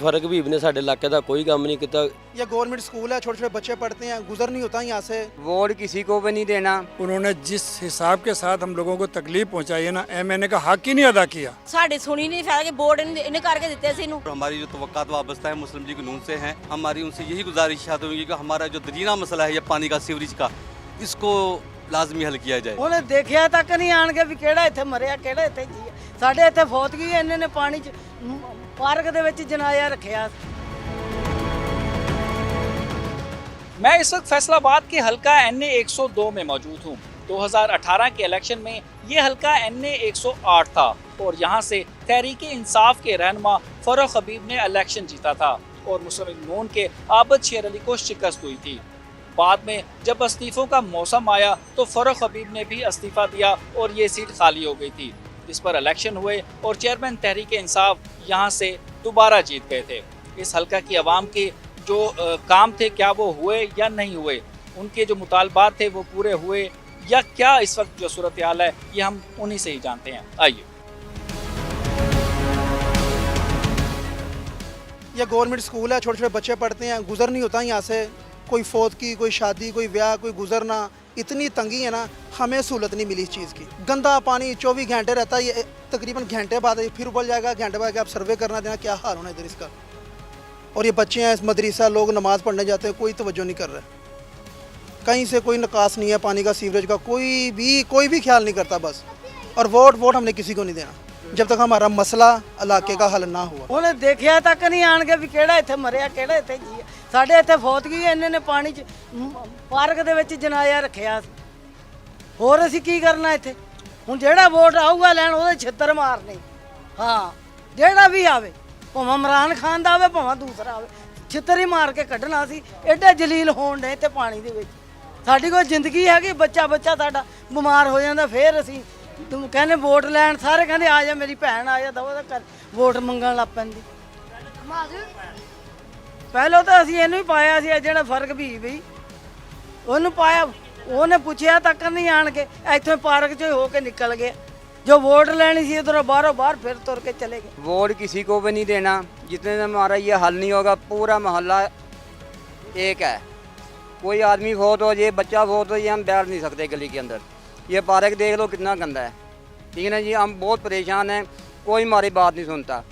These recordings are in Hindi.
फर्क हबीब ने साडे इलाके का कोई काम नहीं किया। ये गवर्नमेंट स्कूल है, छोटे छोटे बच्चे पढ़ते हैं, गुजर नहीं होता यहाँ से। वोट किसी को भी नहीं देना। उन्होंने जिस हिसाब के साथ हम लोगों को तकलीफ पहुंचाई है ना, MNA का हक ही नहीं अदा किया। साड़ी सुनी नहीं फायदा कि वोट इन्हें करके देते सी। हमारी जो तवक्कात वाबस्ता है मुस्लिम लीग नून से हैं, हमारी उनसे यही गुजारिश होगी कि हमारा जो दरीना मसला है ये पानी का, सीवरेज का, इसको लाजमी हल किया जाए। ਉਹਨੇ ਦੇਖਿਆ ਤੱਕ ਨਹੀਂ ਆਣ ਕੇ ਵੀ ਕਿਹੜਾ ਇੱਥੇ ਮਰਿਆ ਕਿਹੜਾ ਇੱਥੇ ਜੀ ਸਾਡੇ ਇੱਥੇ ਫੌਤਗੀ ਇਹਨਾਂ ਨੇ ਪਾਣੀ 'ਚ ਪਾਰਕ ਦੇ ਵਿੱਚ ਜਨਾਜ਼ਾ ਰੱਖਿਆ। मैं इस वक्त फैसलाबाद के हलका NA 102 में मौजूद हूँ। 2018 के इलेक्शन में ये हलका NA 108 था और यहाँ से तहरीक इंसाफ के रहनुमा फरूख हबीब ने इलेक्शन जीता था और मुस्लिम लीग नून के आबद शेर अली को शिकस्त हुई थी। बाद में जब इस्तीफों का मौसम आया तो फरूख हबीब ने भी इस्तीफा दिया और ये सीट खाली हो गई थी, जिस पर इलेक्शन हुए और चेयरमैन तहरीक इंसाफ यहाँ से दोबारा जीत गए थे। इस हलका की आवाम के जो काम थे क्या वो हुए या नहीं हुए, उनके जो मुतालबात थे वो पूरे हुए या क्या इस वक्त जो सूरत हाल है ये हम उन्हीं से ही जानते हैं। आइए। ये गवर्नमेंट स्कूल है, छोटे छोटे बच्चे पढ़ते हैं, गुजर नहीं होता यहाँ से। कोई फौत की, कोई शादी, कोई ब्याह, कोई गुजरना, इतनी तंगी है ना, हमें सहूलत नहीं मिली इस चीज़ की। गंदा पानी 24 घंटे रहता है, ये तकरीबन घंटे बाद फिर उबल जाएगा, घंटे बाद आप सर्वे करना देना, क्या हाल होना इधर इसका। और ये बच्चे हैं, इस मदरसा लोग नमाज पढ़ने जाते हैं, कोई तवज्जो नहीं कर रहा। कहीं से कोई निकास नहीं है पानी का, सीवरेज का, कोई भी ख्याल नहीं करता बस। और वोट हमने किसी को नहीं देना जब तक हमारा मसला इलाके का हल ना हुआ। ਉਹਨੇ ਦੇਖਿਆ ਤੱਕ ਨਹੀਂ ਆਣ ਕੇ ਵੀ ਕਿਹੜਾ ਇੱਥੇ ਮਰਿਆ ਕਿਹੜਾ ਇੱਥੇ ਜੀ ਸਾਡੇ ਇੱਥੇ ਫੌਤਗੀ ਇਹਨਾਂ ਨੇ ਪਾਣੀ 'ਚ ਪਾਰਕ ਦੇ ਵਿੱਚ ਜਨਾਜ਼ਾ ਰੱਖਿਆ। ਹੋਰ ਅਸੀਂ ਕੀ ਕਰਨਾ ਇੱਥੇ? ਹੁਣ ਜਿਹੜਾ ਵੋਟ ਆਊਗਾ ਲੈਣ ਉਹਦੇ ਛਿੱਤਰ ਮਾਰਨੇ। ਹਾਂ, ਜਿਹੜਾ ਵੀ ਆਵੇ, ਭਾਵੇਂ ਇਮਰਾਨ ਖਾਨ ਦਾ ਆਵੇ ਭਾਵੇਂ ਦੂਸਰਾ ਆਵੇ, ਛਿੱਤਰ ਹੀ ਮਾਰ ਕੇ ਕੱਢਣਾ ਸੀ। ਐਡੇ ਜਲੀਲ ਹੋਣ ਨੇ ਤੇ ਪਾਣੀ ਦੇ ਵਿੱਚ ਸਾਡੀ ਕੋਈ ਜ਼ਿੰਦਗੀ ਹੈਗੀ? ਬੱਚਾ ਸਾਡਾ ਬਿਮਾਰ ਹੋ ਜਾਂਦਾ, ਫੇਰ ਅਸੀਂ ਕਹਿੰਦੇ ਵੋਟ ਲੈਣ, ਸਾਰੇ ਕਹਿੰਦੇ ਆ ਜਾ ਮੇਰੀ ਭੈਣ ਆ ਜਾ, ਦਵਾ ਦਾ ਵੋਟ ਮੰਗਣ ਲੱਗ ਪੈਂਦੀ। ਪਹਿਲਾਂ ਤਾਂ ਅਸੀਂ ਇਹਨੂੰ ਹੀ ਪਾਇਆ ਸੀ, ਜਿਹੜਾ ਫਰਕ ਵੀ ਬਈ ਉਹਨੂੰ ਪਾਇਆ। ਉਹਨੇ ਪੁੱਛਿਆ ਤੱਕ ਨਹੀਂ ਆਣ ਕੇ, ਇੱਥੋਂ ਪਾਰਕ 'ਚੋਂ ਹੋ ਕੇ ਨਿਕਲ ਗਏ। जो वोट लेनी थी उधर बाहरों बाहर फिर तुर के चले गए। वोट किसी को भी नहीं देना। जितने दिन हमारा ये हल नहीं होगा, पूरा मोहल्ला एक है। कोई आदमी फोत हो जाए, बच्चा फोत हो जाए, हम बैठ नहीं सकते गली के अंदर। ये पार्क देख लो कितना गंदा है, ठीक है ना जी। हम बहुत परेशान हैं, कोई हमारी बात नहीं सुनता।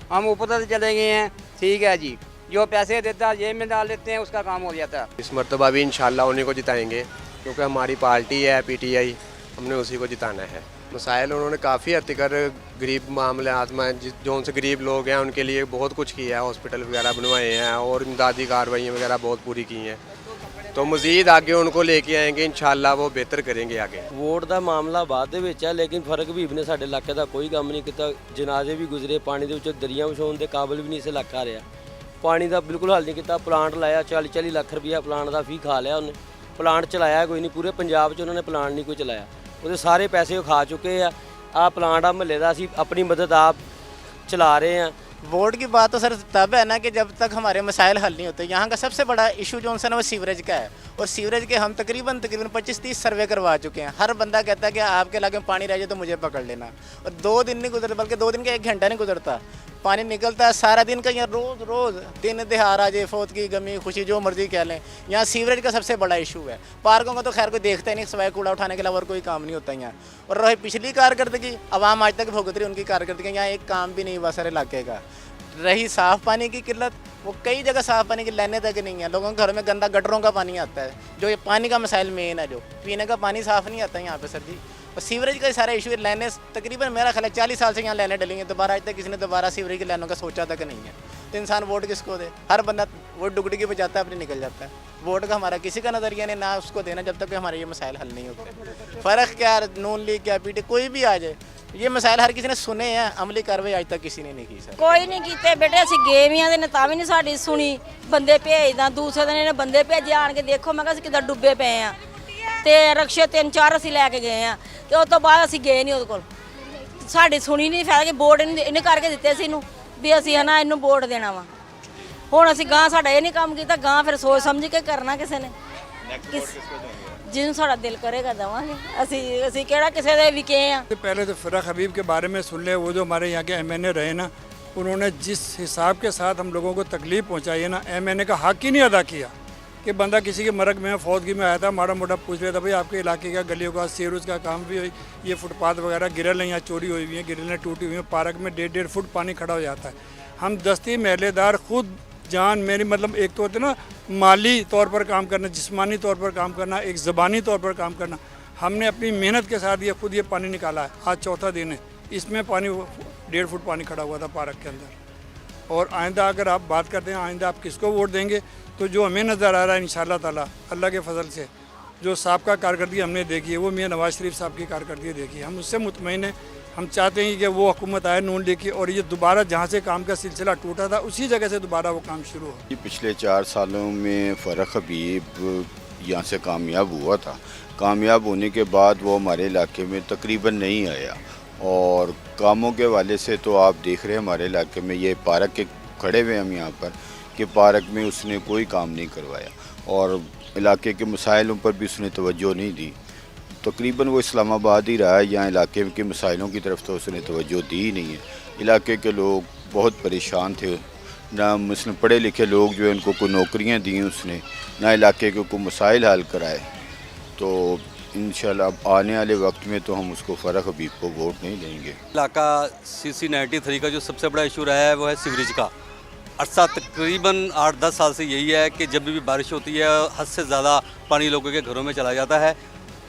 हम ऊपर से चले गए हैं, ठीक है जी, जो पैसे देता है जेब में डाल लेते हैं, उसका काम हो जाता है। इस मरतबा भी इंशाल्लाह उन्हीं को जिताएंगे, क्योंकि हमारी पार्टी है PTI, हमने उसी को जिताना है। मसाइल उन्होंने काफ़ी हद तक गरीब मामलात में जो उनसे गरीब लोग हैं उनके लिए बहुत कुछ किया है, हॉस्पिटल वगैरह बनवाए हैं और इमदादी कार्रवाइयाँ वगैरह बहुत पूरी की हैं। तो मज़ीद आगे उनको लेके आएंगे, इंशाल्लाह वो बेहतर करेंगे आगे। वोट का मामला बाद है, लेकिन फर्क हबीब ने साडे इलाके का कोई काम नहीं किया। जनाजे भी गुजरे, पानी के विचों दरिया विछाउण के काबिल भी नहीं इस इलाका रहा। पानी का बिल्कुल हल नहीं किया। प्लांट लाया, 40-40 लाख रुपया प्लांट का फी खा लिया उन्हें। प्लांट चलाया कोई नहीं, पूरे पंजाब च उन्होंने प्लांट नहीं कोई चलाया। वो सारे पैसे वो खा चुके हैं। आ प्लांट आ महल्ले का असीं अपनी मदद आप चला रहे हैं। वोट की बात तो सर तब है ना कि जब तक हमारे मसाइल हल नहीं होते। यहाँ का सबसे बड़ा इशू जो है ना वो सीवरेज का है, और सीवरेज के हम तकरीबन 25-30 सर्वे करवा चुके हैं। हर बंदा कहता है कि आपके इलाके में पानी रह जाए तो मुझे पकड़ लेना, और 2 दिन नहीं गुजरता, बल्कि 2 दिन का 1 घंटा नहीं गुजरता, पानी निकलता है सारा दिन का। यहाँ रोज़ दिन दिहाड़ आ जाए, फौत की गमी खुशी जो मर्जी कह लें, यहाँ सीवरेज का सबसे बड़ा इशू है। पार्कों का तो खैर कोई देखता ही नहीं, सिवाय कूड़ा उठाने के अलावा और कोई काम नहीं होता यहाँ। और रही पिछली कारकर्दगी, आवाम आज तक भुगत रही उनकी कारकर्दगी, यहाँ एक काम भी नहीं हुआ सर इलाके का। रही साफ़ पानी की किल्लत, वो कई जगह साफ़ पानी की लाइनें तक नहीं है। लोगों के घरों में गंदा गटरों का पानी आता है, जो ये पानी का मसाइल मेन है, जो पीने का पानी साफ़ नहीं आता यहाँ पे सर जी। और सीवरेज का सारा इशू है। लाइनें तकरीबन मेरा ख्याल है 40 साल से यहाँ लाइनें डली हैं, दोबारा आज तक किसी ने दोबारा सीवरेज की लाइनों का सोचा तक नहीं है। तो इंसान वोट किसको दे? हर बंदा वोट डुगडुगी बजाता है, अपनी निकल जाता है। वोट का हमारा किसी का नज़रिया नहीं, ना उसको देना जब तक कि हमारे ये मसाइल हल नहीं होते। फ़र्क क्या, नून लीग क्या PTI, कोई भी आ जाए, ये मसाइल हर किसी ने सुने हैं, अमली कार्रवाई आज तक किसी ने नहीं की सर। कोई नहीं कीते बेटे, असीं गए भी आं तां भी नहीं साडी सुनी। बंदे भेजदा, दूसरे दिन इन्हें बंदे भेजे आण के देखो, मैं कहा असीं किदां डुब्बे पे आ, ते रक्शे 3-4 असीं लैके गए आ, ते उस तो बाद असीं गए नहीं उहदे कोल। साडी सुनी नहीं फायदा कि वोट इन्हें करके दित्ते सी इनूं भी असीं है ना इनूं वोट देना वा। हुण असीं गां साडा ये नहीं काम कीता, गां फिर सोच समझ के करना किसी ने, जिन्होंने साड़ा दिल करेगा देवांगे। असी केड़ा किसी दे विके हैं। पहले तो फरूख हबीब के बारे में सुन ले, वो जो हमारे यहाँ के MNA रहे ना, उन्होंने जिस हिसाब के साथ हम लोगों को तकलीफ़ पहुंचाई है ना, MNA का हक ही नहीं अदा किया कि बंदा किसी के मरग में फौतगी में आया था, माड़ा मोटा पूछ लिया था भाई आपके इलाके का गलियों का सीवरेज का काम भी, ये फुटपाथ वगैरह गिरल हैं, यहाँ चोरी हुई हुई हैं, गिरलें टूटी हुई हैं, पार्क में 1.5 फुट पानी खड़ा हो जाता है। हम दस्ती महल्लेदार खुद जान मेरी मतलब एक तो होते ना माली तौर पर काम करना, जिस्मानी तौर पर काम करना, एक ज़बानी तौर पर काम करना, हमने अपनी मेहनत के साथ ये खुद ये पानी निकाला है। आज चौथा दिन है, इसमें पानी 1.5 फुट पानी खड़ा हुआ था पार्क के अंदर। और आइंदा अगर आप बात करते हैं आइंदा आप किसको वोट देंगे, तो जो हमें नज़र आ रहा है इंशाअल्लाह ताला अल्लाह के फजल से जो साहब कारकर्दगी हमने देखी है वो मियां नवाज शरीफ साहब की कारकर्दगी देखी है, हम उससे मुतमईन हैं। हम चाहते हैं कि वो हुकूमत आए नून लीग की और ये दोबारा जहाँ से काम का सिलसिला टूटा था उसी जगह से दोबारा वो काम शुरू हो। पिछले 4 सालों में फ़र्क हबीब यहाँ से कामयाब हुआ था, कामयाब होने के बाद वो हमारे इलाके में तकरीबन नहीं आया। और कामों के वाले से तो आप देख रहे हैं हमारे इलाके में ये पार्क के खड़े हुए हम यहाँ पर कि पार्क में उसने कोई काम नहीं करवाया और इलाके के मसाइलों पर भी उसने तवज्जो नहीं दी। तकरीबन वो इस्लामाबाद ही रहा है, यहाँ इलाके के मसाइलों की तरफ तो उसने तवज्जो दी ही नहीं है। इलाके के लोग बहुत परेशान थे, ना मुस्लिम पढ़े लिखे लोग जो है उनको कोई नौकरियाँ दी उसने, ना इलाके के कोई मसाइल हल कराए। तो इंशाल्लाह आने वाले वक्त में तो हम उसको फ़र्क हबीब को वोट नहीं देंगे। इलाका CC 93 का जो सबसे बड़ा इशू रहा है वो है सीवरेज का। अरसा तकरीबन 8-10 साल से यही है कि जब भी बारिश होती है हद से ज़्यादा पानी लोगों के घरों में चला जाता है।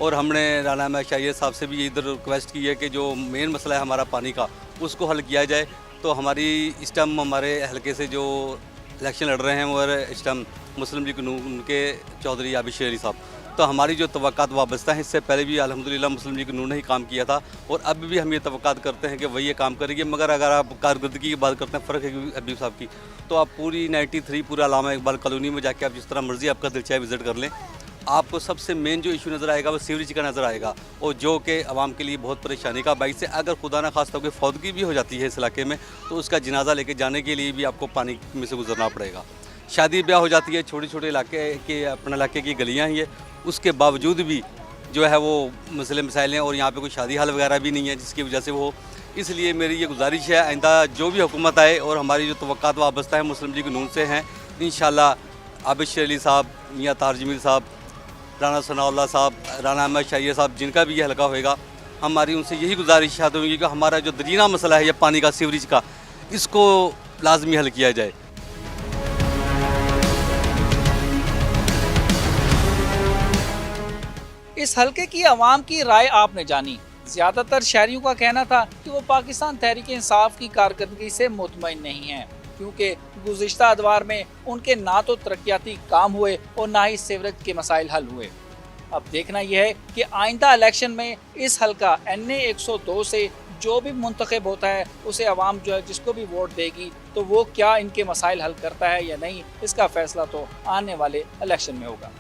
और हमने राना अहमद शाहिद साहब से भी इधर रिक्वेस्ट की है कि जो मेन मसला है हमारा पानी का उसको हल किया जाए। तो हमारी इस टाइम हमारे हलके से जो इलेक्शन लड़ रहे हैं वो इस टाइम मुस्लिम लीग नून के चौधरी आबिद शेर अली साहब। तो हमारी जो तवक्कात वाबस्ता हैं, इससे पहले भी अल्हम्दुलिल्लाह मुस्लिम लीग नून ने ही काम किया था और अब भी हम ये तवक्कात करते हैं कि वही ये काम करेंगे। मगर अगर आप कारकर्दगी की बात करते हैं फ़र्क हबीब साहब की, तो आप पूरी 93 पूरा अल्लामा इकबाल कॉलोनी में जाके आप जिस तरह मर्ज़ी आपका दिल चाहे विज़िट कर लें, आपको सबसे मेन जो इशू नज़र आएगा वो सीवरेज का नज़र आएगा और जो कि आवाम के लिए बहुत परेशानी का बाइस है। अगर खुदा न खास्ता कोई फौतगी भी हो जाती है इस इलाके में तो उसका जनाजा लेके जाने के लिए भी आपको पानी में से गुजरना पड़ेगा। शादी ब्याह हो जाती है, छोटे छोटे इलाके के अपने इलाके की गलियाँ ही है, उसके बावजूद भी जो है वो मसले मसाइल हैं और यहाँ पे कोई शादी हाल वगैरह भी नहीं है जिसकी वजह से वो। इसलिए मेरी ये गुजारिश है आइंदा जो भी हुकूमत आए और हमारी जो तवक्कात वाबस्ता है मुस्लिम लीग नून से हैं, इंशाल्लाह आबिद शेर अली साहब, मियाँ तार जमील साहब, राना सनाउल्लाह साहब, राना अहमद शाहिद साहब, जिनका भी ये हल्का होएगा, हमारी उनसे यही गुजारिशात होंगी कि हमारा जो दरीना मसला है या पानी का सीवरेज का, इसको लाजमी हल किया जाए। इस हलके की आवाम की राय आपने जानी। ज़्यादातर शहरियों का कहना था कि वो पाकिस्तान तहरीक इंसाफ की कारकर्दगी से मुतमईन नहीं हैं, क्योंकि गुज़िश्ता अदवार में उनके ना तो तरक्याती काम हुए और ना ही सीवरेज के मसाइल हल हुए। अब देखना यह है कि आइंदा इलेक्शन में इस हलका NA 102 से जो भी मुंतखब होता है उसे आवाम जो है जिसको भी वोट देगी तो वो क्या इनके मसाइल हल करता है या नहीं, इसका फैसला तो आने वाले इलेक्शन में होगा।